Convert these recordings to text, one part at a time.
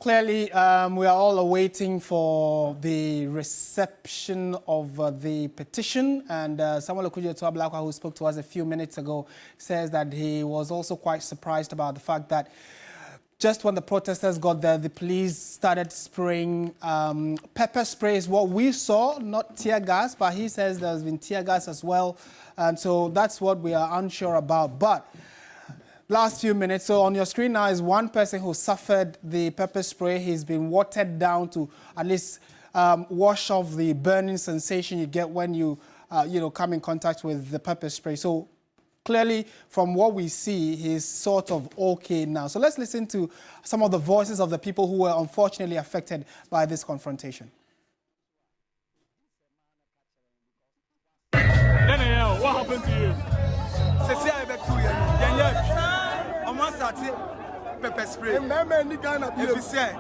clearly, we are all awaiting for the reception of the petition. And Samuel Okudzeto-Ablakwa, who spoke to us a few minutes ago, says that he was also quite surprised about the fact that just when the protesters got there, the police started spraying pepper spray is what we saw, not tear gas. But he says there's been tear gas as well. And so that's what we are unsure about. But last few minutes, so on your screen now is one person who suffered the pepper spray. He's been watered down to at least wash off the burning sensation you get when you, come in contact with the pepper spray. So clearly, from what we see, he's sort of okay now. So let's listen to some of the voices of the people who were unfortunately affected by this confrontation. What happened to you? Pepper spray. If you say,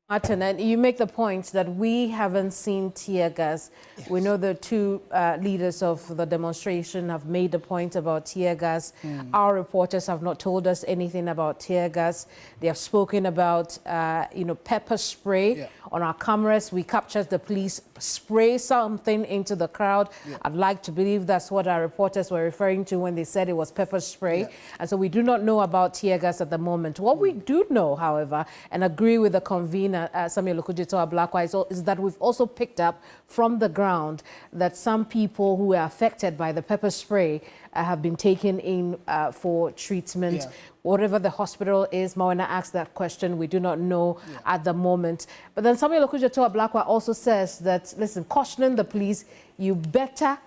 Martin, and you make the point that we haven't seen tear gas. Yes. We know the two leaders of the demonstration have made the point about tear gas. Our reporters have not told us anything about tear gas. They have spoken about, pepper spray. Yeah. On our cameras, we captured the police spray something into the crowd. Yeah. I'd like to believe that's what our reporters were referring to when they said it was pepper spray. Yeah. And so we do not know about tear gas at the moment. What we do know, however, and agree with the convener, Samuel Okudzeto-Ablakwa, is that we've also picked up from the ground that some people who were affected by the pepper spray have been taken in for treatment. Yeah. Whatever the hospital is, Mawana asked that question, we do not know at the moment. But then Samuel Okudzeto-Ablakwa also says that, listen, cautioning the police, you better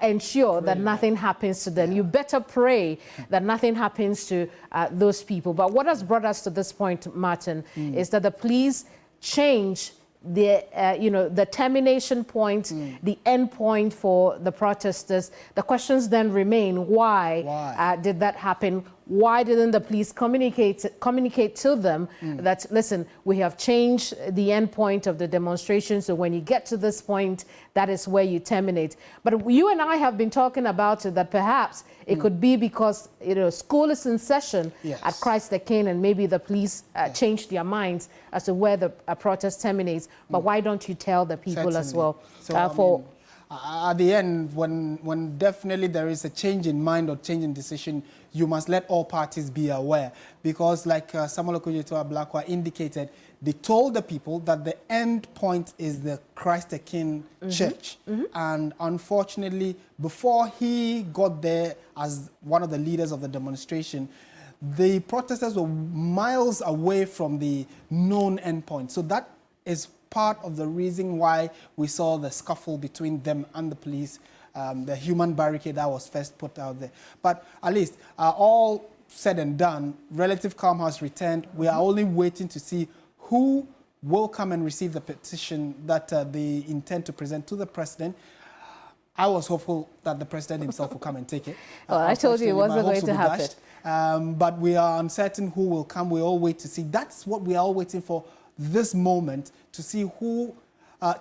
ensure that nothing happens to them. You better pray that nothing happens to those people. But what has brought us to this point, Martin, is that the police change the termination point, the end point for the protesters. The questions then remain: why? Did that happen? Why didn't the police communicate to them that, listen, we have changed the end point of the demonstration, so when you get to this point, that is where you terminate. But you and I have been talking about it, that perhaps it could be because school is in session at Christ the King, and maybe the police changed their minds as to where the protest terminates. But why don't you tell the people as well? So, at the end, when definitely there is a change in mind or change in decision, you must let all parties be aware. Because like Samuel Okudzeto-Ablakwa indicated, they told the people that the end point is the Christ the King Church. And unfortunately, before he got there as one of the leaders of the demonstration, the protesters were miles away from the known end point. So that is part of the reason why we saw the scuffle between them and the police, the human barricade that was first put out there. But at least all said and done, relative calm has returned. We are only waiting to see who will come and receive the petition that they intend to present to the president. I was hopeful that the president himself will come and take it. Well, I told you it wasn't going to happen. But we are uncertain who will come. We all wait to see. That's what we are all waiting for, this moment, to see who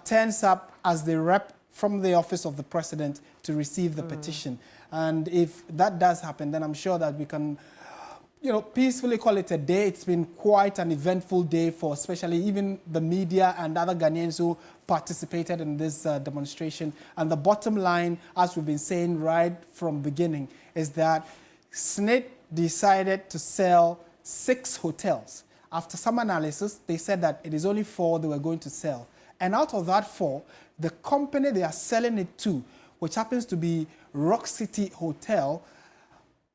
turns up as the rep from the office of the president to receive the petition. And if that does happen, then I'm sure that we can, peacefully call it a day. It's been quite an eventful day for especially even the media and other Ghanaians who participated in this demonstration. And the bottom line, as we've been saying right from beginning, is that SNIT decided to sell 6 hotels. After some analysis, they said that it is only 4 they were going to sell. And out of that 4, the company they are selling it to, which happens to be Rock City Hotel,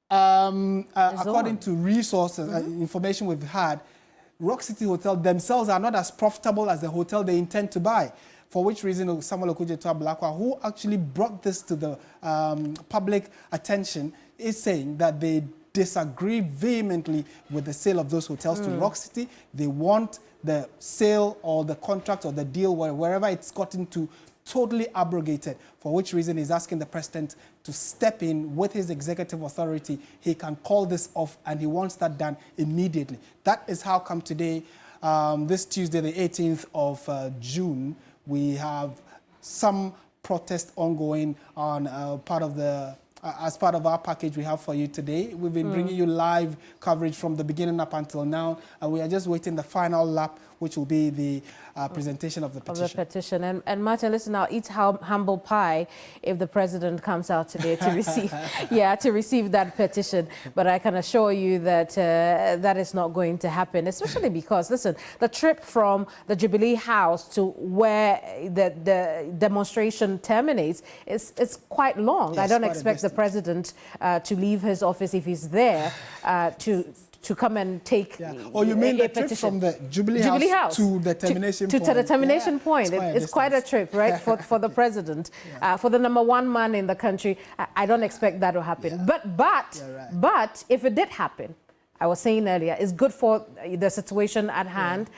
according to resources, information we've had, Rock City Hotel themselves are not as profitable as the hotel they intend to buy. For which reason, Samuel Okudzeto Ablakwa, who actually brought this to the public attention, is saying that they disagree vehemently with the sale of those hotels to Rock City. They want the sale or the contract or the deal, wherever it's gotten to, totally abrogated, for which reason he's asking the president to step in with his executive authority. He can call this off, and he wants that done immediately. That is how come today, this Tuesday, the 18th of June, we have some protest ongoing on part of the as part of our package we have for you today. We've been bringing you live coverage from the beginning up until now, and we are just waiting the final lap, which will be the presentation of the petition. And Martin, listen, I'll eat humble pie if the president comes out today to receive, to receive that petition. But I can assure you that that is not going to happen, especially because, listen, the trip from the Jubilee House to where the demonstration terminates is quite long. Yes, I don't expect the president to leave his office if he's there to come and take Oh, you mean the trip petition from the Jubilee House to the termination point? To the termination point. It's quite a trip, right, for the president. For the #1 man in the country, I don't expect that to happen. But if it did happen, I was saying earlier, it's good for the situation at hand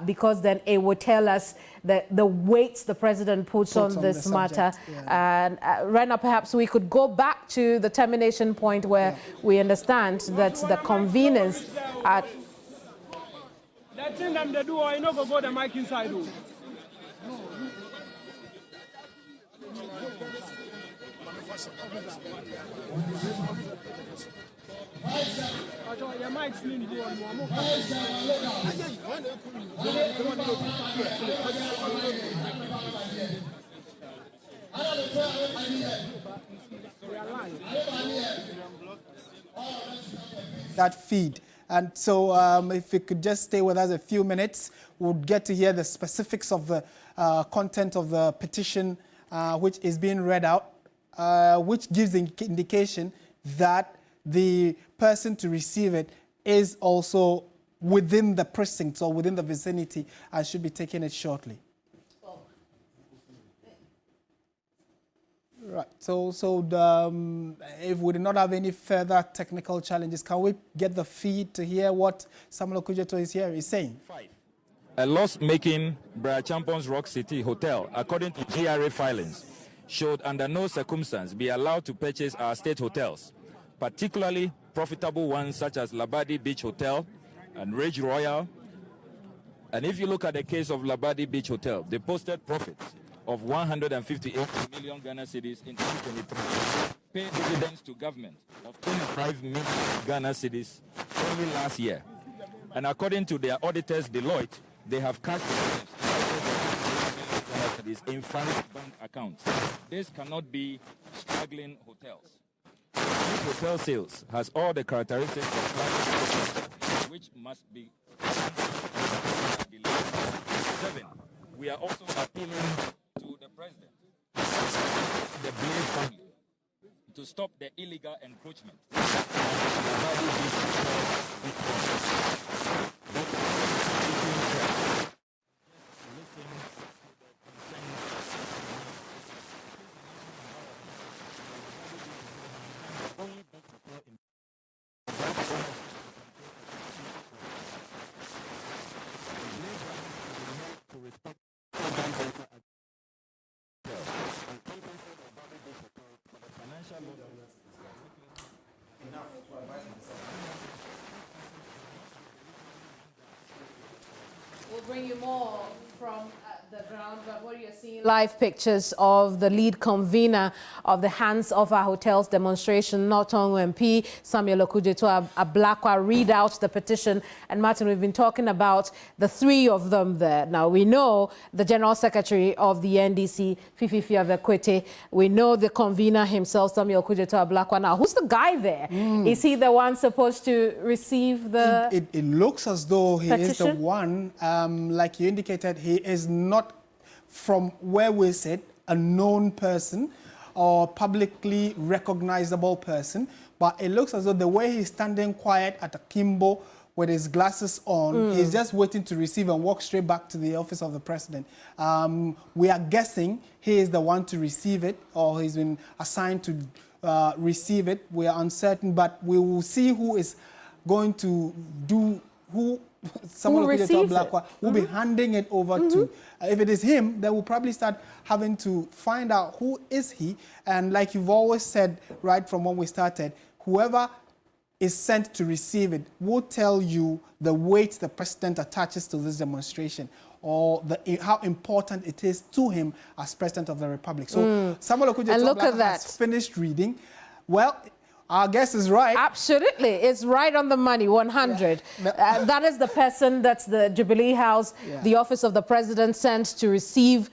because then it would tell us the weight the president puts on this matter. And right now, perhaps we could go back to the termination point where we understand that the conveners are... That thing them they do, I know go the mic inside. That feed. And so if you could just stay with us a few minutes, we'll get to hear the specifics of the content of the petition which is being read out, which gives the indication that the person to receive it is also within the precincts or within the vicinity and should be taking it shortly. Right. So if we did not have any further technical challenges, can we get the feed to hear what Samuel Okudzeto is saying? A loss-making Briar Champions Rock City Hotel, according to GRA filings, should under no circumstance be allowed to purchase our state hotels, particularly profitable ones such as Labadi Beach Hotel and Ridge Royal. And if you look at the case of Labadi Beach Hotel, they posted profits of 158 million Ghana cedis in 2023, paid dividends to government of 25 million Ghana cedis only last year. And according to their auditors, Deloitte, they have cashed in 5 bank accounts. This cannot be struggling hotels. This hotel sales has all the characteristics of private, which must be 7. We are also appealing to the president, the Blair family, to stop the illegal encroachment. We'll bring you more from the ground, but what you're seeing live pictures of the lead convener of the Hands Off Our Hotels demonstration, Norton MP Samuel Okudzeto Ablakwa, read out the petition. And Martin, we've been talking about the 3 of them there. Now we know the General Secretary of the NDC, Fifi Fiavekwete. We know the convener himself, Samuel Okudzeto Ablakwa. Now, who's the guy there? Is he the one supposed to receive the It looks as though he petition? is the one. Like you indicated, he is not, from where we sit, a known person or publicly recognizable person, but it looks as though the way he's standing quiet at akimbo with his glasses on. He's just waiting to receive and walk straight back to the office of the president. We are guessing he is the one to receive it, or he's been assigned to receive it. We are uncertain, but we will see who is going to do, someone will be handing it over to. If it is him, then we'll probably start having to find out who is he. And like you've always said right from when we started, whoever is sent to receive it will tell you the weight the president attaches to this demonstration, or how important it is to him as president of the republic. So Samuel Okudzeto has finished reading. Well, our guess is right. Absolutely. It's right on the money, 100. Yeah. That is the person, that's the Jubilee House, the office of the president sent to receive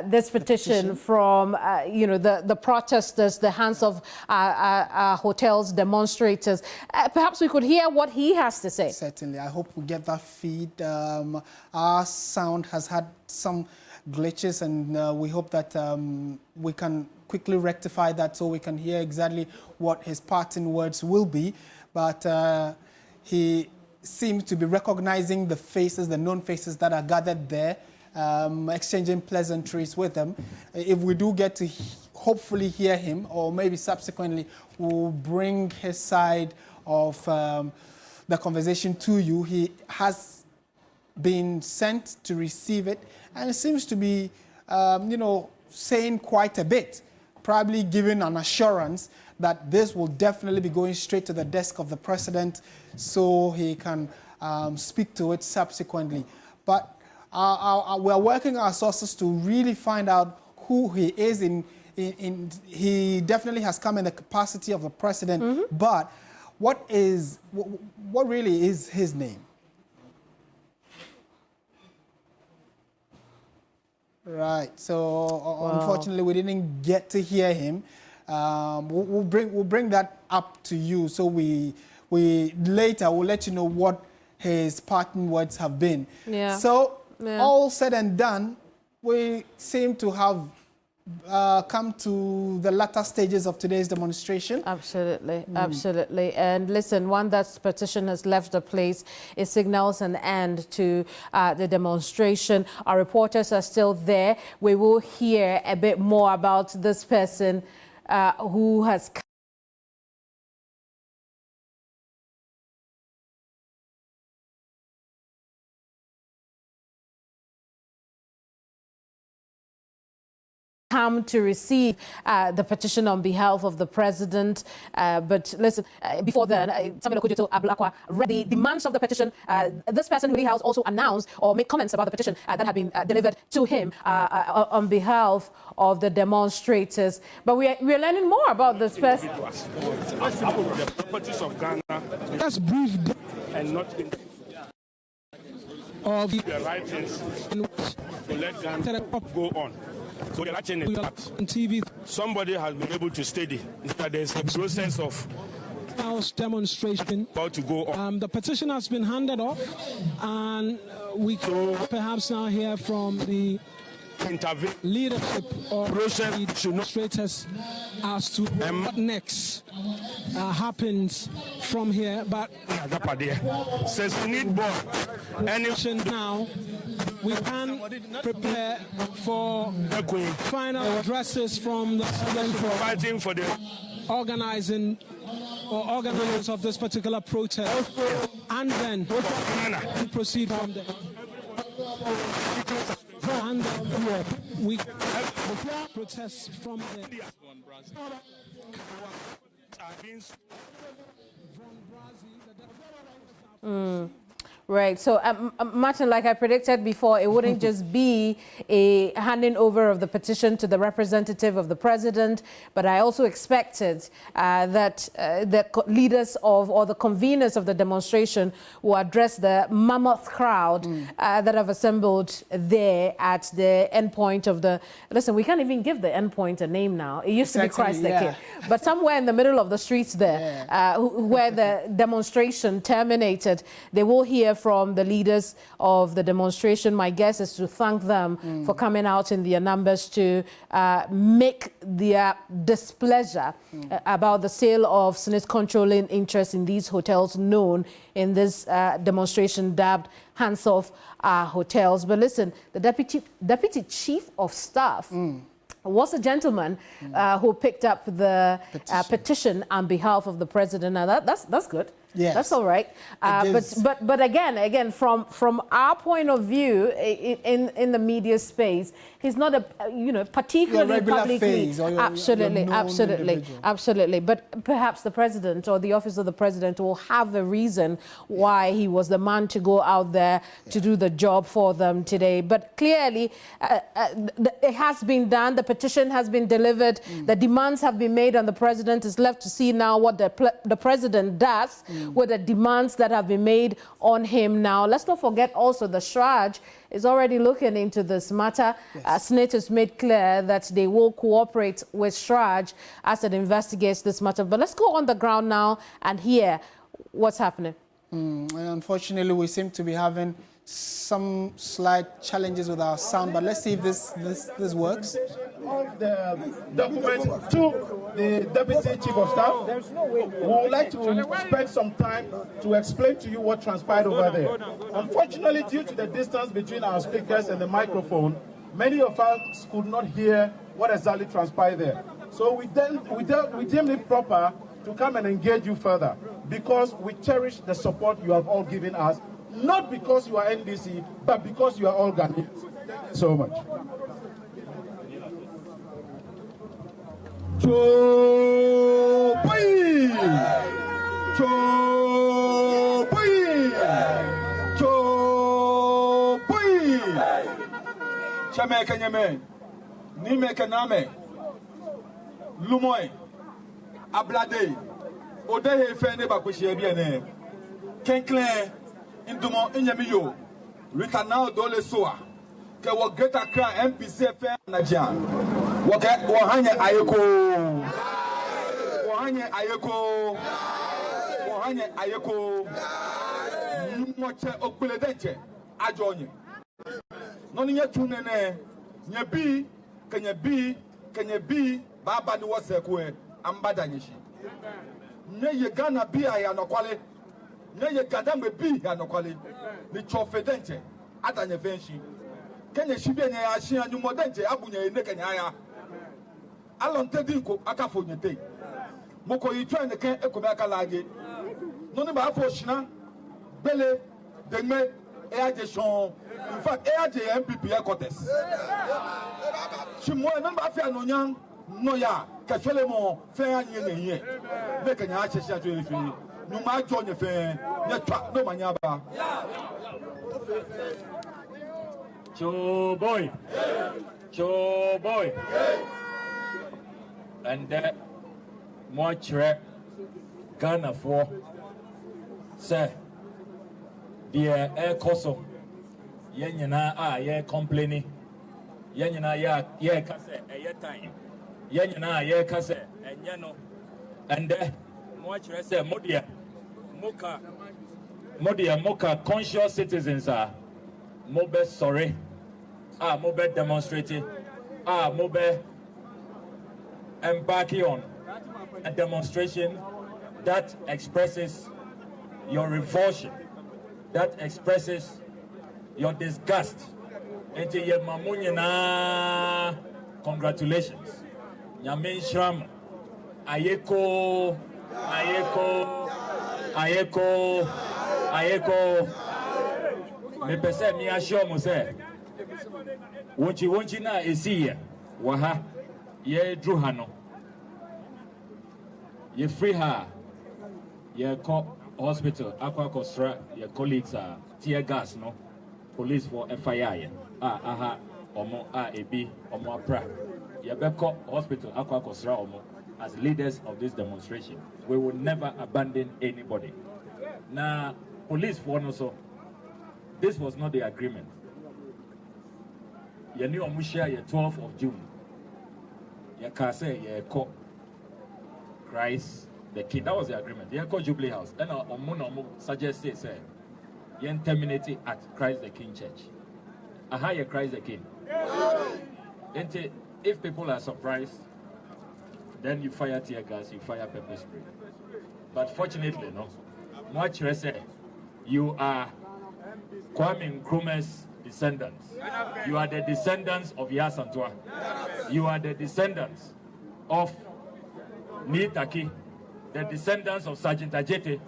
this petition from, the protesters, the hands of hotels, demonstrators. Perhaps we could hear what he has to say. Certainly. I hope we get that feed. Our sound has had some glitches, and we hope that we can quickly rectify that so we can hear exactly what his parting words will be. But he seems to be recognizing the faces, the known faces that are gathered there, exchanging pleasantries with them. If we do get to hopefully hear him, or maybe subsequently we'll bring his side of the conversation to you. He has been sent to receive it, and it seems to be, saying quite a bit, probably giving an assurance that this will definitely be going straight to the desk of the president so he can speak to it subsequently. But we're working our sources to really find out who he is. He definitely has come in the capacity of the president, but what really is his name? Right. So unfortunately, we didn't get to hear him. We'll bring that up to you. So we later will let you know what his parting words have been. Yeah. So all said and done, we seem to have come to the latter stages of today's demonstration. Absolutely, absolutely. And listen, once that petition has left the place, it signals an end to the demonstration. Our reporters are still there. We will hear a bit more about this person who has come to receive the petition on behalf of the president. But listen, before then, Samuel Okudzeto Ablakwa read the demands of the petition. This person, Jubilee House, also announced or made comments about the petition that had been delivered to him on behalf of the demonstrators. But we're learning more about this person. The properties of Ghana. That's brief And not in of the right things to let Ghana go on. So the writing is that TV. Somebody has been able to study that there's a process of House demonstration about to go on. The petition has been handed off, and we can perhaps now hear from the leadership of the demonstrators as to what next happens from here. But says need more. Now we can prepare for final addresses from the fighting for the organizers of this particular protest, and then proceed from there. And we protest from there. Right. So, Martin, like I predicted before, it wouldn't just be a handing over of the petition to the representative of the president, but I also expected that the leaders of, or the conveners of the demonstration will address the mammoth crowd that have assembled there at the endpoint of the... Listen, we can't even give the endpoint a name now. It used to be Christ the King. But somewhere in the middle of the streets there, where the demonstration terminated, they will hear from the leaders of the demonstration. My guess is to thank them for coming out in their numbers to make their displeasure about the sale of Senate controlling interest in these hotels known in this demonstration dubbed Hands Off Hotels. But listen, the deputy chief of staff was a gentleman who picked up the petition on behalf of the president. Now that's good. Yes. That's all right. But again, from our point of view in the media space, he's not a particularly publicly. Absolutely. But perhaps the president or the office of the president will have a reason why he was the man to go out there to do the job for them today. But clearly, it has been done. The petition has been delivered. The demands have been made on the president. It's left to see now what the president does with the demands that have been made on him now. Let's not forget also the Shraj is already looking into this matter. Senate has made clear that they will cooperate with Shraj as it investigates this matter. But let's go on the ground now and hear what's happening. And unfortunately, we seem to be having some slight challenges with our sound, but let's see if this works. Of the document to the Deputy Chief of Staff, we would like to spend some time to explain to you what transpired over there. Unfortunately, due to the distance between our speakers and the microphone, many of us could not hear what exactly transpired there. So we deemed it proper to come and engage you further because we cherish the support you have all given us, not because you are NDC, but because you are all Ghanaians. So much. Chame Kenyame, Nime Kename, Lumoy, Ablade, Odehe Fene Bakushi Biene, Kenkle, Indumo Inyamiyo, Rikanao Dole Soa, Kewa Greta Kra MPC Najan. Wahanye ayeko moche okuledenche ajonye noni nye tunene nye bi baba ni wosekwe ambada nyishi nye ye Ghana bi aya nokwale nye ye Gadambe bi ya nokwale ni chofedenche adanye fenshi kenye shibye nye ashi anyu modenche abunye ene kenye aya alonte dinko akafo nyete moko yitwa ne kan ekomaka laage no ne ba afo shina bele degme eajetion in fact MPP headquarters chimo no ba afia no nyan no ya kefele mo fe anye ne ye ne kanya achesi ajo efi nyuma ajo nye fe ne twa no manya ba Cho boy and more Ghana for say the air coso yenyina ye complaining yenyina ye kase time yenyina ye kase enyano and more say modia conscious citizens are mobe sorry mobe demonstrating mobe embarking on a demonstration that expresses your revulsion, that expresses your disgust. Enti ye mamunye na congratulations. Nyamin Shram ayeko me pese mi assure mo say wonchi na esi waha ye drew hano ye free her ye call hospital aqua costra your colleagues are tear gas no police for FIR omo ebi omo apra ye be call hospital aqua costra omo as leaders of this demonstration. We will never abandon anybody. Now police for also this was not the agreement. Ye knew omushia ye 12th of June. Ye can say ye call Christ the King. That was the agreement. Ye call Jubilee House. And omo suggested say yen terminate it at Christ the King Church. A higher Christ the King. If people are surprised, then you fire tear gas, you fire pepper spray. But fortunately, no. Much less, you are Kwame Nkrumah's descendants. You are the descendants of Yasantua. You are the descendants of Nitaki, the descendants of Sergeant Ajete,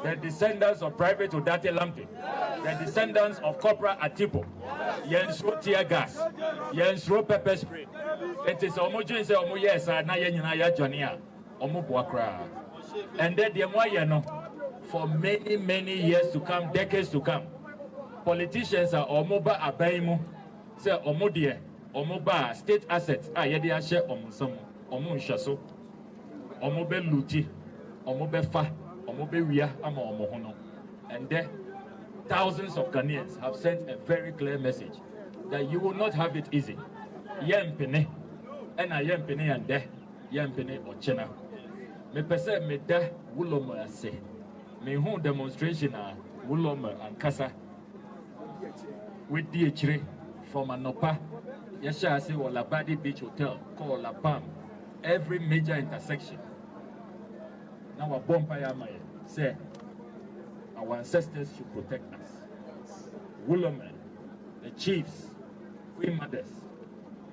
the descendants of Private Odate Lamte, the descendants of Corporal Atipo, Yensro tear gas, Yensro pepper spray. It is homogeneous, yes, and Nayanaya Jonia, Omubuakra. And then the Moyano, for many, many years to come, decades to come, politicians are Omoba Abaimu, say Omodie, Omoba, state assets, Ayadia share Omusam, Omun Shaso, Omobe Luti, Omobe Fa, Omobe Ria, Amo Omohono. And there, thousands of Ghanaians have sent a very clear message that you will not have it easy. Yempene, and I yempene and de, yempene or chena. Me pese me da wuloma ase. Me hu demonstration wuloma and kasa. With DH from Anopa, Yasha say Labadi Beach Hotel, called La Palm, every major intersection. Now a bonfire say our ancestors should protect us. Woolomen, the chiefs, queen mothers,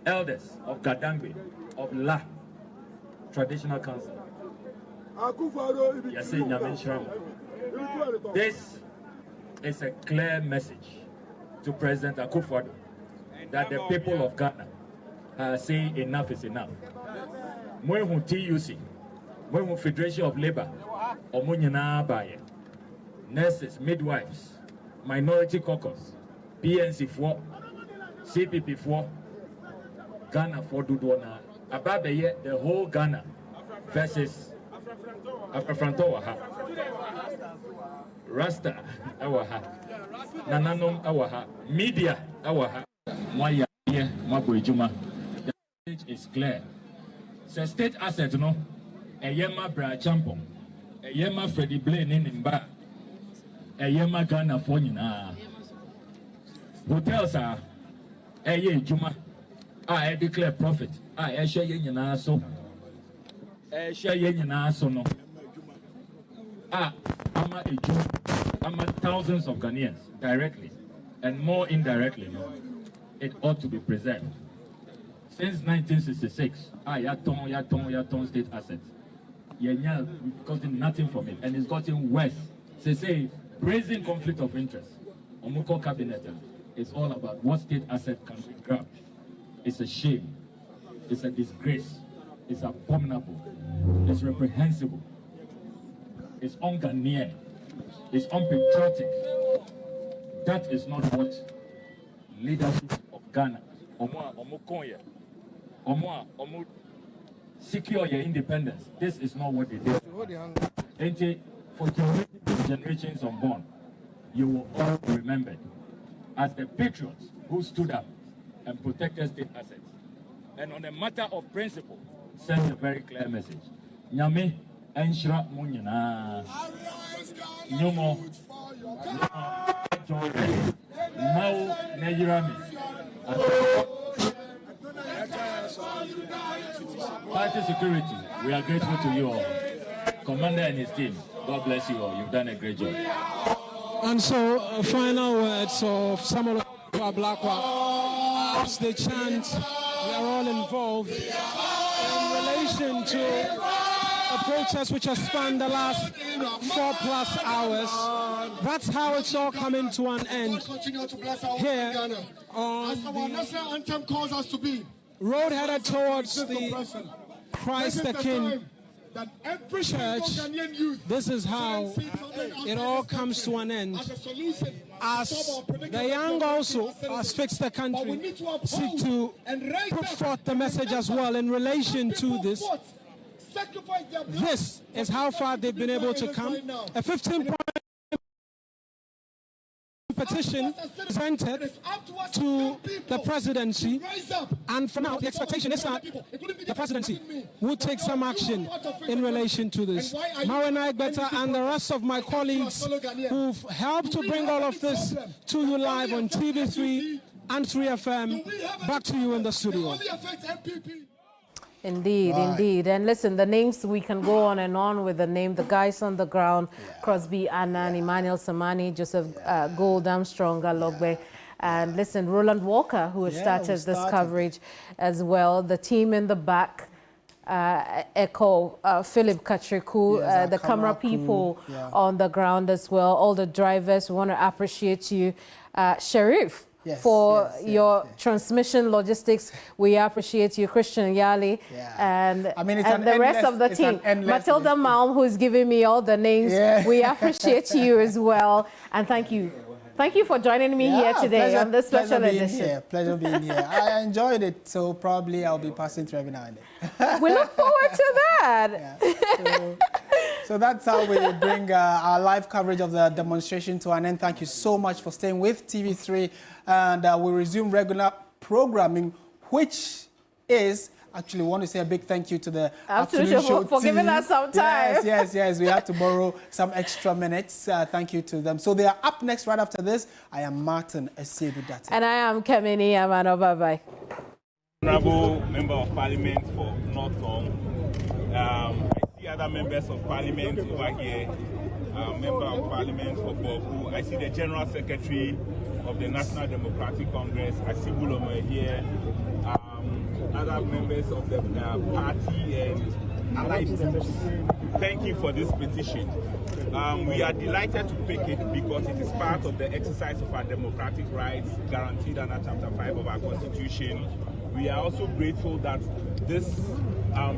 elders of Gadangbe, of La Traditional Council. This is a clear message to President Akufo-Addo that the people of Ghana are saying enough is enough. Mwen TUC, Mwen Federation of Labour, Omunyana Baye, nurses, midwives, minority caucus, PNC 4, CPP 4, Ghana 4 Dudwana, Ababeye, the whole Ghana versus Afrafranto Waha, Rasta Awaha, Nananom Awaha, Media Awaha, Mwaya Mabujuma. The message is clear. So state asset no, a Yema Bra Champon, a Yema Freddy Blaine in Mba, a Yema Ghana Fonina. Hotels are a Ye Juma. I declare profit. I share yen so. I share yen so no. I'm a Jew. I'm thousands of Ghanaians directly and more indirectly. No? It ought to be preserved. Since 1966, Yaton state assets. We've gotten nothing from it, and it's gotten worse. Say, brazen conflict of interest. Omuko cabinet is all about what state asset can be grabbed. It's a shame. It's a disgrace. It's abominable. It's reprehensible. It's un-Ghanaian. It's unpatriotic. That is not what leadership of Ghana, secure your independence. This is not what they did. And for generations unborn, you will all be remembered as the patriots who stood up and protected state assets. And on a matter of principle, sent a very clear message. Nyame enshra munyana. Nyomo. Now Najirami. Party security, we are grateful to you all. Commander and his team, God bless you all. You've done a great job. And so, final words of Samuel Blakwa as they chant, we are all involved in relation to a protest which has spanned the last 4+ hours. That's how it's all coming to an end. Here on the national anthem calls us to be. Road headed towards the Christ the King Church. This is how it all comes to an end. As the young also, as Fix the Country, seek to put forth the message as well in relation to this. This is how far they've been able to come. A 15-point petition presented to the presidency, and for now the expectation is that the presidency would take some action in relation to this. Marina Egbeta and the rest of my colleagues who've helped to bring all of this to you live on TV3 and 3FM. Back to you in the studio. Indeed, indeed. And listen, the names, we can go on and on with the name, the guys on the ground, Crosby, Annan, Emmanuel Samani, Joseph Gold, Armstrong, Galogbe. And listen, Roland Walker, who started this coverage as well. The team in the back, Echo, Philip Katriku, the camera people on the ground as well. All the drivers, we want to appreciate you. Sharif. For your transmission logistics, we appreciate you, Christian Yali, and the rest of the team. Matilda Malm, who's giving me all the names, we appreciate you as well. And thank you. Thank you for joining me here today on this special edition. Pleasure being here. I enjoyed it, so probably I'll be passing through every now and then. We look forward to that. So that's how we bring our live coverage of the demonstration to an end. Thank you so much for staying with TV3. And we'll resume regular programming, which is... Actually, we want to say a big thank you to the afternoon show for giving us some time. Yes. We had to borrow some extra minutes. Thank you to them. So they are up next right after this. I am Martin Esiedu-Date. And I am Kemini Amano. Bye-bye. Honorable Member of Parliament for North Kong. I see other members of Parliament over here. Member of Parliament for Boku. I see the General Secretary of the National Democratic Congress. I see Buloma here. Other members of the party and allied groups. Thank you for this petition. We are delighted to pick it because it is part of the exercise of our democratic rights guaranteed under Chapter 5 of our Constitution. We are also grateful that this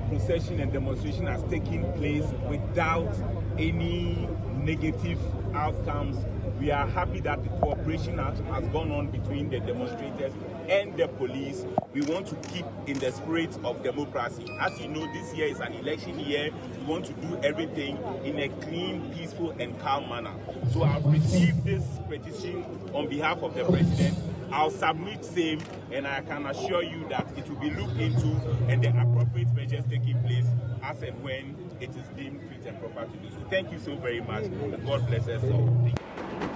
procession and demonstration has taken place without any negative outcomes. We are happy that the cooperation has gone on between the demonstrators and the police. We want to keep in the spirit of democracy. As you know, this year is an election year. We want to do everything in a clean, peaceful, and calm manner. So I've received this petition on behalf of the president. I'll submit same, and I can assure you that it will be looked into and the appropriate measures taking place as and when it is deemed fit and proper to do so. Thank you so very much, and God bless us all.